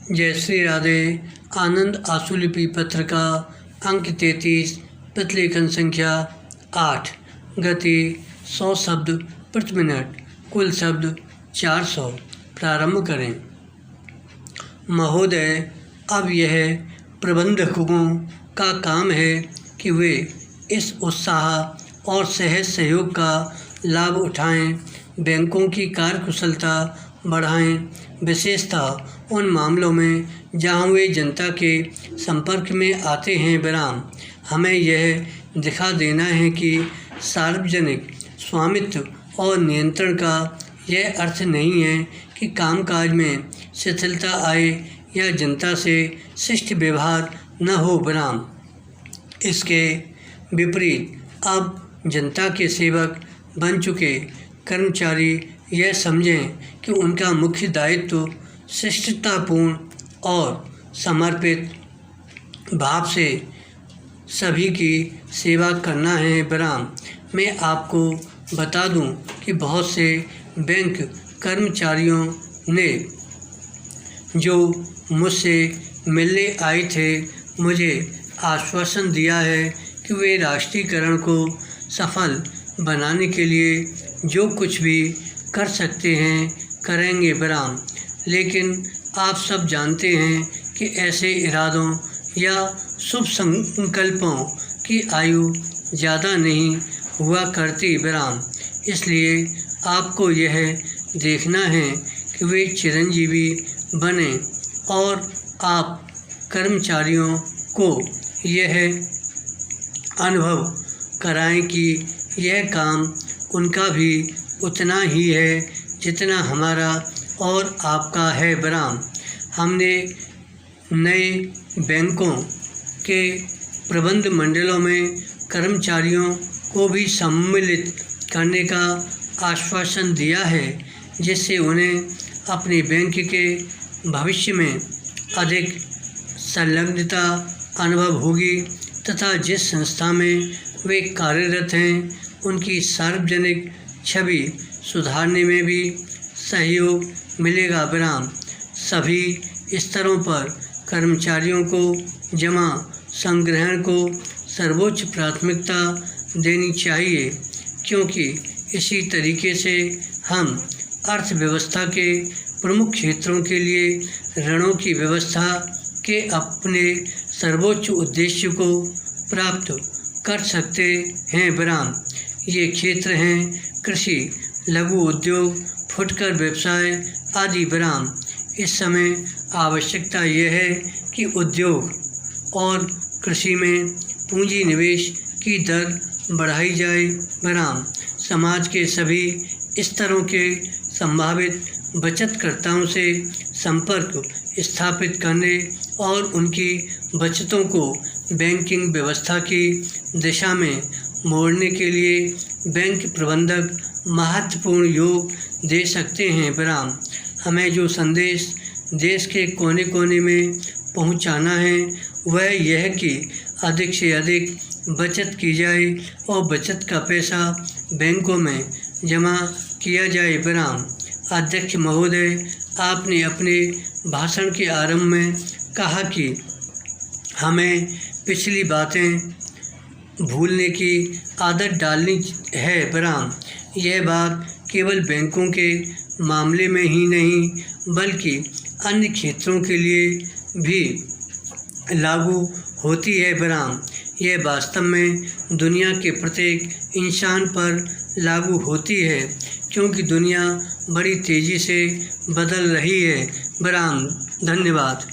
जय श्री राधे। आनंद आशुलिपि पत्र का अंक 33, प्रतिलेखन संख्या 8, गति 100 शब्द प्रति मिनट, कुल शब्द 400। प्रारंभ करें। महोदय, अब यह प्रबंधकों का काम है कि वे इस उत्साह और सहज सहयोग का लाभ उठाएं, बैंकों की कार्यकुशलता बढ़ाएं, विशेषतः उन मामलों में जहां वे जनता के संपर्क में आते हैं। विराम। हमें यह दिखा देना है कि सार्वजनिक स्वामित्व और नियंत्रण का यह अर्थ नहीं है कि कामकाज में शिथिलता आए या जनता से शिष्ट व्यवहार न हो। विराम। इसके विपरीत अब जनता के सेवक बन चुके कर्मचारी यह समझें कि उनका मुख्य दायित्व शिष्टतापूर्ण और समर्पित भाव से सभी की सेवा करना है। विराम। मैं आपको बता दूं कि बहुत से बैंक कर्मचारियों ने जो मुझसे मिलने आए थे, मुझे आश्वासन दिया है कि वे राष्ट्रीयकरण को सफल बनाने के लिए जो कुछ भी कर सकते हैं करेंगे। विराम। लेकिन आप सब जानते हैं कि ऐसे इरादों या शुभ संकल्पों की आयु ज़्यादा नहीं हुआ करती। विराम। इसलिए आपको यह देखना है कि वे चिरंजीवी बने और आप कर्मचारियों को यह अनुभव कराएं कि यह काम उनका भी उतना ही है जितना हमारा और आपका है। विराम। हमने नए बैंकों के प्रबंध मंडलों में कर्मचारियों को भी सम्मिलित करने का आश्वासन दिया है, जिससे उन्हें अपने बैंक के भविष्य में अधिक संलग्नता अनुभव होगी तथा जिस संस्था में वे कार्यरत हैं उनकी सार्वजनिक छवि सुधारने में भी सहयोग मिलेगा। विराम। सभी स्तरों पर कर्मचारियों को जमा संग्रहण को सर्वोच्च प्राथमिकता देनी चाहिए, क्योंकि इसी तरीके से हम अर्थव्यवस्था के प्रमुख क्षेत्रों के लिए ऋणों की व्यवस्था के अपने सर्वोच्च उद्देश्य को प्राप्त कर सकते हैं। विराम। ये क्षेत्र हैं कृषि, लघु उद्योग, फुटकर व्यवसाय आदि। विराम। इस समय आवश्यकता यह है कि उद्योग और कृषि में पूंजी निवेश की दर बढ़ाई जाए। विराम। समाज के सभी स्तरों के संभावित बचतकर्ताओं से संपर्क स्थापित करने और उनकी बचतों को बैंकिंग व्यवस्था की दिशा में मोड़ने के लिए बैंक प्रबंधक महत्वपूर्ण योग दे सकते हैं। विराम। हमें जो संदेश देश के कोने कोने में पहुंचाना है वह यह कि अधिक से अधिक बचत की जाए और बचत का पैसा बैंकों में जमा किया जाए। विराम। अध्यक्ष महोदय, आपने अपने भाषण के आरंभ में कहा कि हमें पिछली बातें भूलने की आदत डालनी है। विराम। यह बात केवल बैंकों के मामले में ही नहीं बल्कि अन्य क्षेत्रों के लिए भी लागू होती है। विराम। यह वास्तव में दुनिया के प्रत्येक इंसान पर लागू होती है, क्योंकि दुनिया बड़ी तेज़ी से बदल रही है। विराम। धन्यवाद।